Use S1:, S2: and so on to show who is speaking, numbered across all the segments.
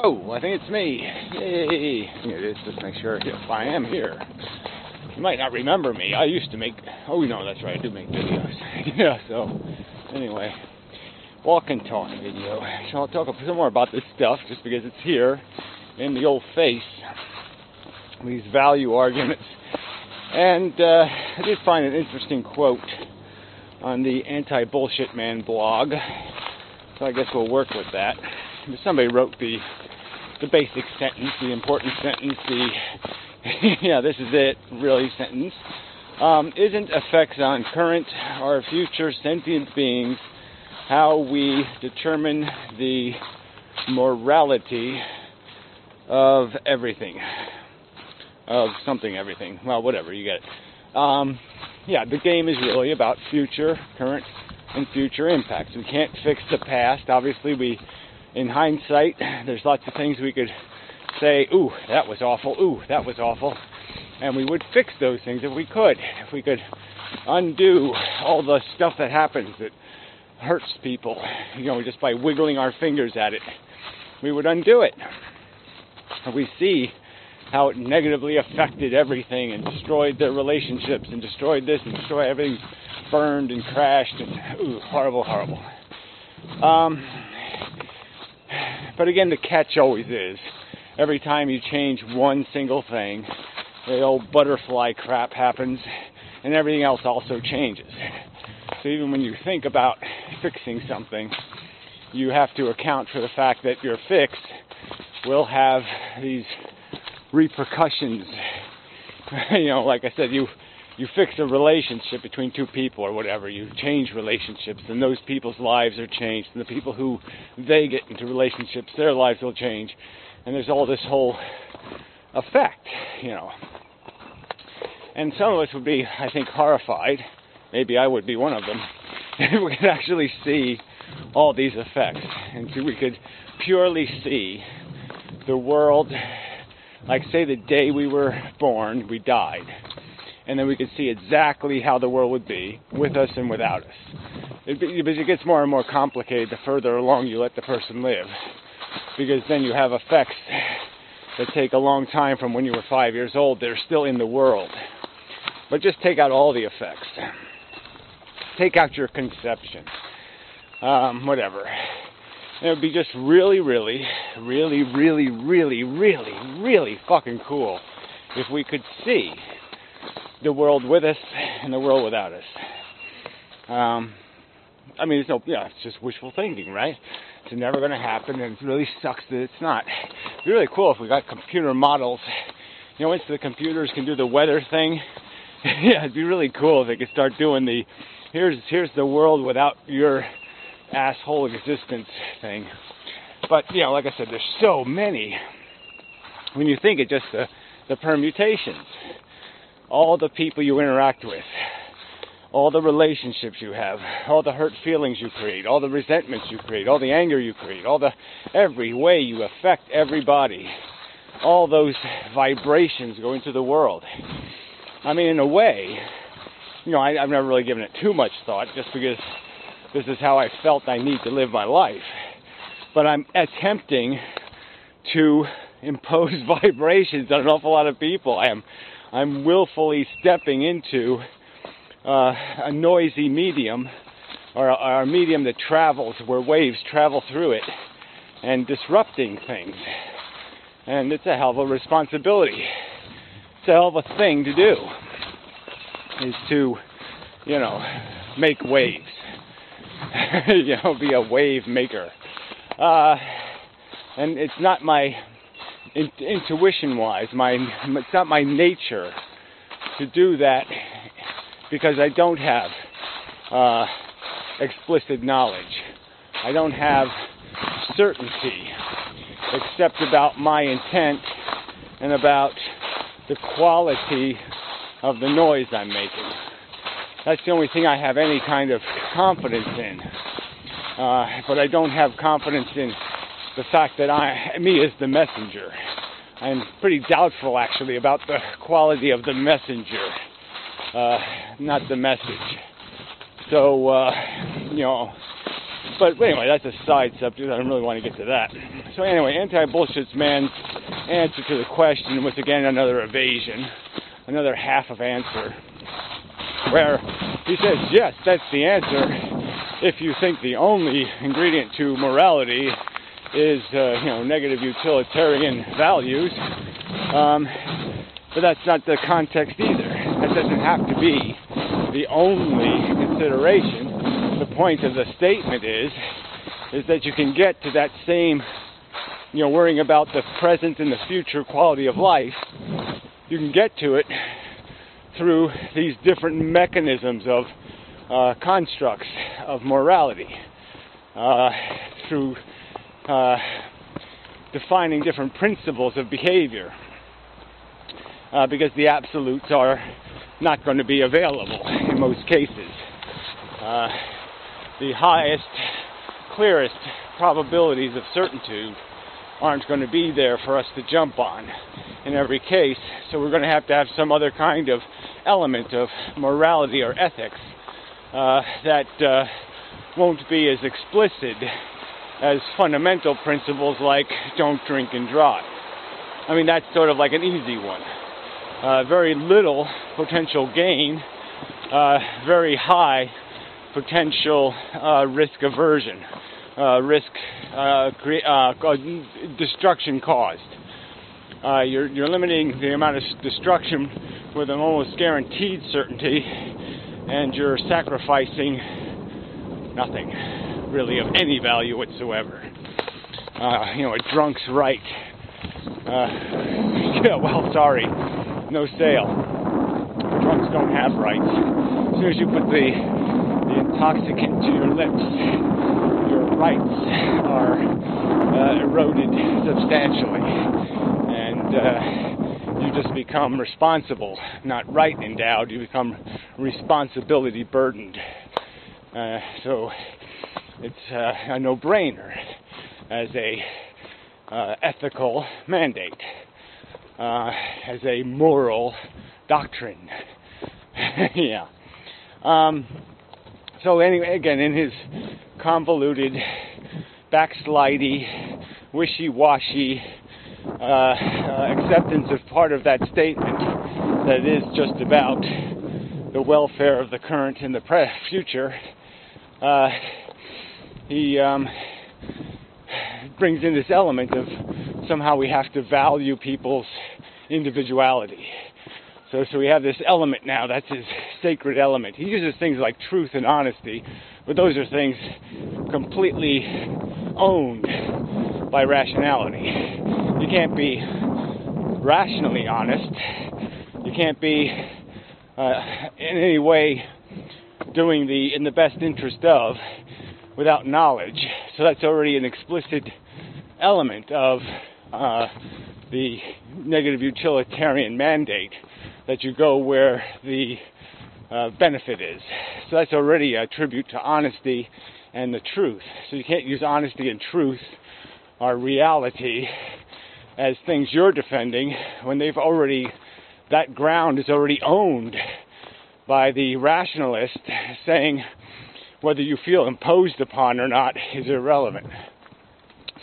S1: Oh, I think it's me. Yay! It is. Just make sure. Yes, I am here. You might not remember me. I used to make. Oh no, that's right. I do make videos. Yeah. So, anyway, walk and talk video. So I'll talk some more about this stuff, just because it's here in the old face. These value arguments. And I did find an interesting quote on the Anti-Bullshit Man blog. So I guess we'll work with that. Somebody wrote the basic sentence, the important sentence, the yeah, this is it, really sentence. Isn't effects on current or future sentient beings how we determine the morality of everything? Of something, everything. Well, whatever, you get it. Yeah, the game is really about future, current, and future impacts. We can't fix the past. Obviously, in hindsight, there's lots of things we could say, ooh, that was awful, ooh, that was awful. And we would fix those things if we could. If we could undo all the stuff that happens that hurts people, just by wiggling our fingers at it, we would undo it. We see how it negatively affected everything and destroyed their relationships and destroyed this and destroyed everything, burned and crashed, and ooh, horrible, horrible. But again, the catch always is, every time you change one single thing, the old butterfly crap happens, and everything else also changes. So even when you think about fixing something, you have to account for the fact that your fix will have these repercussions. Like I said, you fix a relationship between two people or whatever, you change relationships, and those people's lives are changed, and the people who they get into relationships, their lives will change, and there's all this whole effect, And some of us would be, I think, horrified, maybe I would be one of them, if we could actually see all these effects, and we could purely see the world, like say the day we were born, we died. And then we could see exactly how the world would be with us and without us. It gets more and more complicated the further along you let the person live. Because then you have effects that take a long time from when you were 5 years old. They're still in the world. But just take out all the effects. Take out your conception. Whatever. And it would be just really, really, really, really, really, really, really fucking cool if we could see the world with us and the world without us. It's just wishful thinking, right? It's never going to happen, and it really sucks that it's not. It'd be really cool if we got computer models. Once the computers can do the weather thing, yeah, it'd be really cool if they could start doing here's the world without your asshole existence thing. But, like I said, there's so many. When you think of just the permutations, all the people you interact with, all the relationships you have, all the hurt feelings you create, all the resentments you create, all the anger you create, every way you affect everybody, all those vibrations go into the world. In a way, I've never really given it too much thought, just because this is how I felt I need to live my life. But I'm attempting to impose vibrations on an awful lot of people. I'm willfully stepping into a noisy medium, or a medium that travels, where waves travel through it, and disrupting things. And it's a hell of a responsibility. It's a hell of a thing to do, is to, make waves. Be a wave maker. And it's not my intuition-wise, it's not my nature to do that, because I don't have explicit knowledge. I don't have certainty, except about my intent and about the quality of the noise I'm making. That's the only thing I have any kind of confidence in. But I don't have confidence in the fact that me as the messenger. I'm pretty doubtful, actually, about the quality of the messenger, not the message. So, But anyway, that's a side subject. I don't really want to get to that. So anyway, anti-bullshit man's answer to the question was again another evasion, another half of answer, where he says, yes, that's the answer if you think the only ingredient to morality is, negative utilitarian values. But that's not the context either. That doesn't have to be the only consideration. The point of the statement is that you can get to that same, worrying about the present and the future quality of life. You can get to it through these different mechanisms of constructs of morality, through defining different principles of behavior, because the absolutes are not going to be available in most cases. The highest, clearest probabilities of certitude aren't going to be there for us to jump on in every case, so we're going to have some other kind of element of morality or ethics that won't be as explicit as fundamental principles like don't drink and drive. I mean, that's sort of like an easy one. Very little potential gain, very high potential risk aversion, destruction caused. You're limiting the amount of destruction with an almost guaranteed certainty, and you're sacrificing nothing really of any value whatsoever. A drunk's right. Sorry, no sale. Drunks don't have rights. As soon as you put the intoxicant to your lips, your rights are eroded substantially, and you just become responsible, not right endowed. You become responsibility burdened. So it's a no-brainer as a ethical mandate, as a moral doctrine. Yeah. So anyway, again, in his convoluted, backslidey, wishy-washy acceptance of part of that statement that it is just about the welfare of the current and the future, he brings in this element of somehow we have to value people's individuality. So we have this element now, that's his sacred element. He uses things like truth and honesty, but those are things completely owned by rationality. You can't be rationally honest. You can't be in any way doing in the best interest of without knowledge. So that's already an explicit element of the negative utilitarian mandate, that you go where the benefit is. So that's already a tribute to honesty and the truth. So you can't use honesty and truth or reality as things you're defending when that ground is already owned by the rationalist, saying whether you feel imposed upon or not is irrelevant.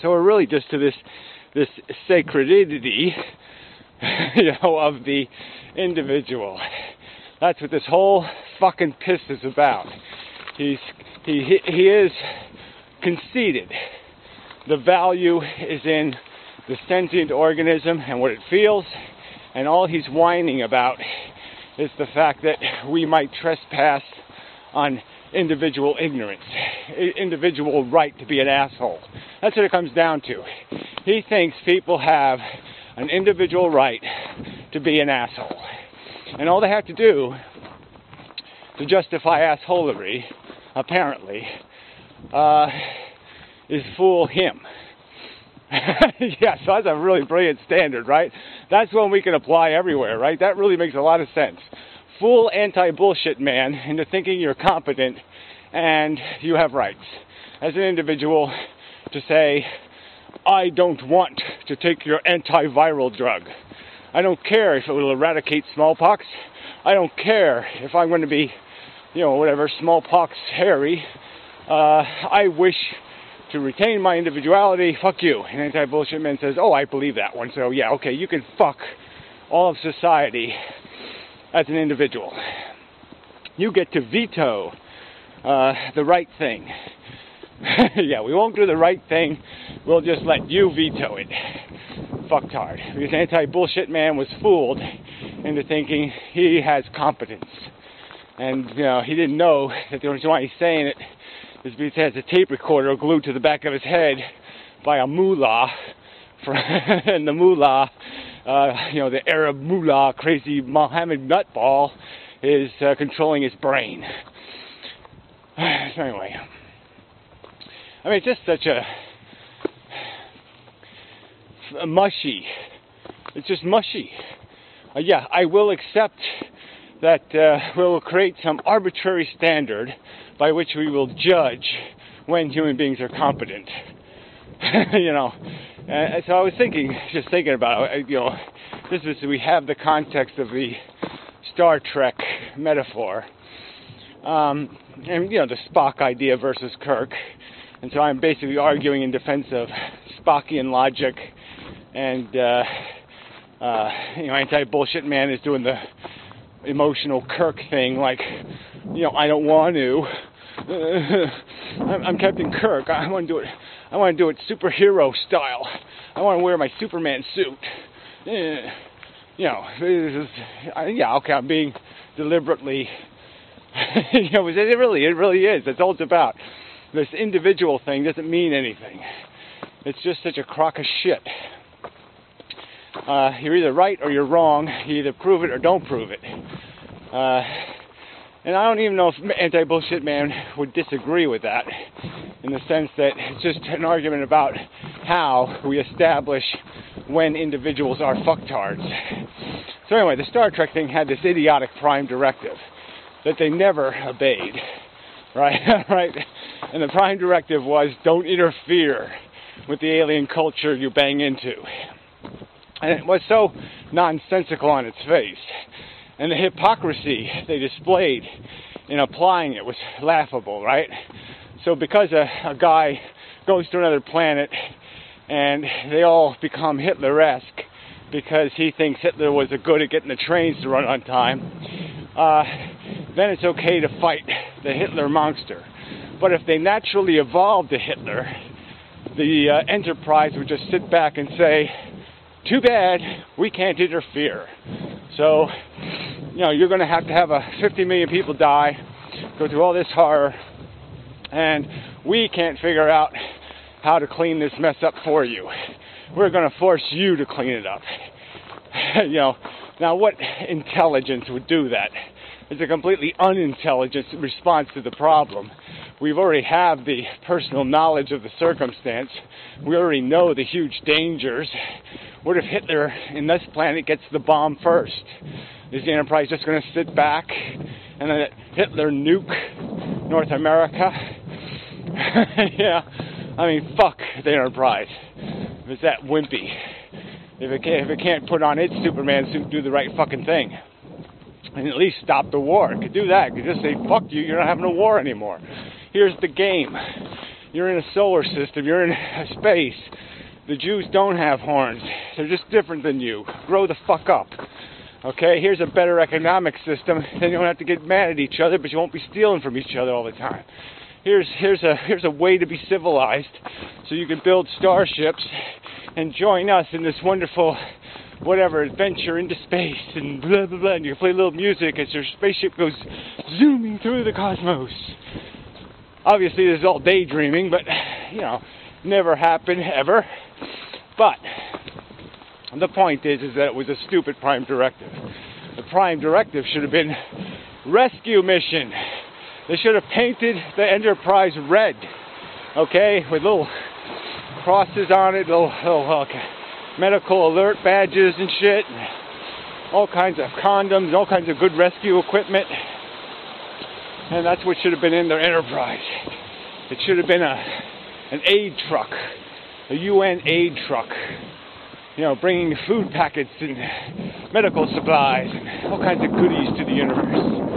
S1: So we're really just to this sacredity, of the individual. That's what this whole fucking piss is about. He is conceded. The value is in the sentient organism and what it feels, and all he's whining about is the fact that we might trespass on individual ignorance, individual right to be an asshole. That's what it comes down to. He thinks people have an individual right to be an asshole. And all they have to do to justify assholery, apparently, is fool him. Yeah, so that's a really brilliant standard, right? That's one we can apply everywhere, right? That really makes a lot of sense. Fool anti-bullshit man into thinking you're competent and you have rights as an individual to say, I don't want to take your antiviral drug. I don't care if it will eradicate smallpox. I don't care if I'm going to be, smallpox Harry I wish to retain my individuality. Fuck you. And anti-bullshit man says, oh, I believe that one. So yeah, okay, you can fuck all of society as an individual. You get to veto the right thing. Yeah, we won't do the right thing. We'll just let you veto it. Fucktard. Because anti-bullshit man was fooled into thinking he has competence. And, you know, he didn't know that the reason why he's saying it is because he has a tape recorder glued to the back of his head by a mullah. And the mullah, you know, the Arab mullah, crazy Mohammed nutball, is controlling his brain. So anyway, I mean, it's just such a mushy. It's just mushy. Yeah, I will accept that we'll create some arbitrary standard by which we will judge when human beings are competent. You know, so I was just thinking about it, you know, we have the context of the Star Trek metaphor, and, you know, the Spock idea versus Kirk, and so I'm basically arguing in defense of Spockian logic, and, you know, anti-bullshit man is doing the emotional Kirk thing, like, you know, I don't want to. I'm Captain Kirk. I want to do it superhero style. I want to wear my Superman suit. You know, yeah, okay, I'm being deliberately. You know, it really is. That's all it's about. This individual thing doesn't mean anything. It's just such a crock of shit. You're either right or you're wrong. You either prove it or don't prove it. And I don't even know if anti-bullshit man would disagree with that, in the sense that it's just an argument about how we establish when individuals are fucktards. So anyway, the Star Trek thing had this idiotic prime directive that they never obeyed, right? Right? And the prime directive was, don't interfere with the alien culture you bang into. And it was so nonsensical on its face. And the hypocrisy they displayed in applying it was laughable, right? So because a guy goes to another planet and they all become Hitler-esque because he thinks Hitler was good at getting the trains to run on time, then it's okay to fight the Hitler monster. But if they naturally evolved to Hitler, the Enterprise would just sit back and say, too bad, we can't interfere. So, you know, you're going to have 50 million people die, go through all this horror, and we can't figure out how to clean this mess up for you. We're going to force you to clean it up. You know, now what intelligence would do that? It's a completely unintelligent response to the problem. We already have the personal knowledge of the circumstance. We already know the huge dangers. What if Hitler in this planet gets the bomb first? Is the Enterprise just going to sit back and let Hitler nuke North America? Yeah, I mean, fuck the Enterprise. If it's that wimpy. If it can't put on its Superman suit and do the right fucking thing. And at least stop the war. It could do that. It could just say, fuck you, you're not having a war anymore. Here's the game. You're in a solar system. You're in a space. The Jews don't have horns. They're just different than you. Grow the fuck up. Okay, here's a better economic system. Then you don't have to get mad at each other, but you won't be stealing from each other all the time. Here's a way to be civilized, so you can build starships and join us in this wonderful, whatever, adventure into space and blah blah blah. And you can play a little music as your spaceship goes zooming through the cosmos. Obviously, this is all daydreaming, but you know, never happened ever. But the point is that it was a stupid prime directive. The prime directive should have been rescue mission. They should have painted the Enterprise red, okay, with little crosses on it, little medical alert badges and shit, and all kinds of condoms, all kinds of good rescue equipment. And that's what should have been in their Enterprise. It should have been an aid truck, a UN aid truck, you know, bringing food packets and medical supplies and all kinds of goodies to the universe.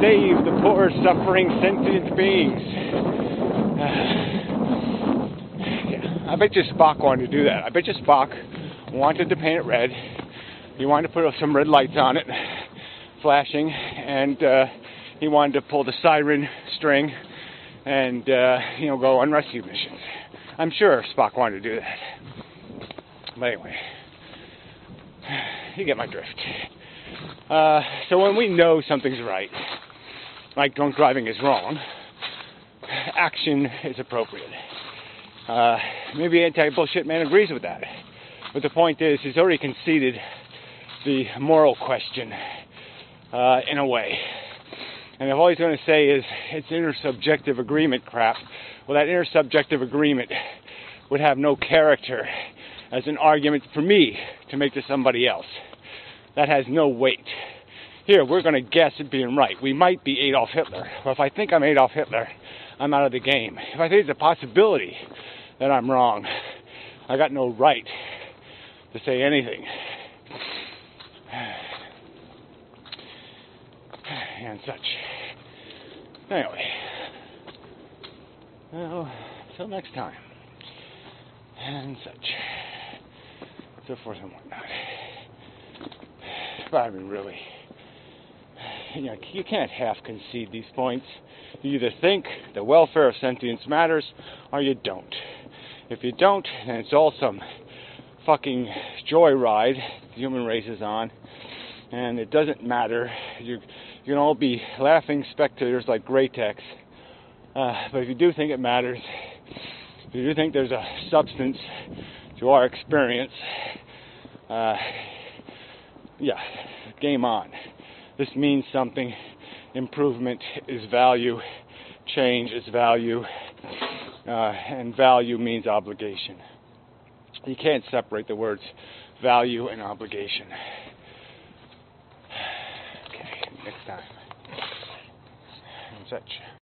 S1: Save the poor, suffering, sentient beings. I bet you Spock wanted to do that. I bet you Spock wanted to paint it red. He wanted to put some red lights on it, flashing, and he wanted to pull the siren string and go on rescue missions. I'm sure Spock wanted to do that. But anyway, you get my drift. So when we know something's right, like drunk driving is wrong, action is appropriate. Maybe Anti-Bullshit Man agrees with that. But the point is, he's already conceded the moral question in a way. And if all he's going to say is it's intersubjective agreement crap, well, that intersubjective agreement would have no character as an argument for me to make to somebody else. That has no weight. Here, we're going to guess at being right. We might be Adolf Hitler. But if I think I'm Adolf Hitler, I'm out of the game. If I think there's a possibility that I'm wrong, I got no right to say anything. And such. Anyway. Well, till next time. And such. So forth and whatnot. But I mean, really, you can't half concede these points. You either think the welfare of sentience matters, or you don't. If you don't, then it's all some fucking joyride the human race is on, and it doesn't matter. You can all be laughing spectators like Greytex. But if you do think it matters, if you do think there's a substance to our experience, game on. This means something. Improvement is value. Change is value. And value means obligation. You can't separate the words value and obligation. Okay, next time. And such.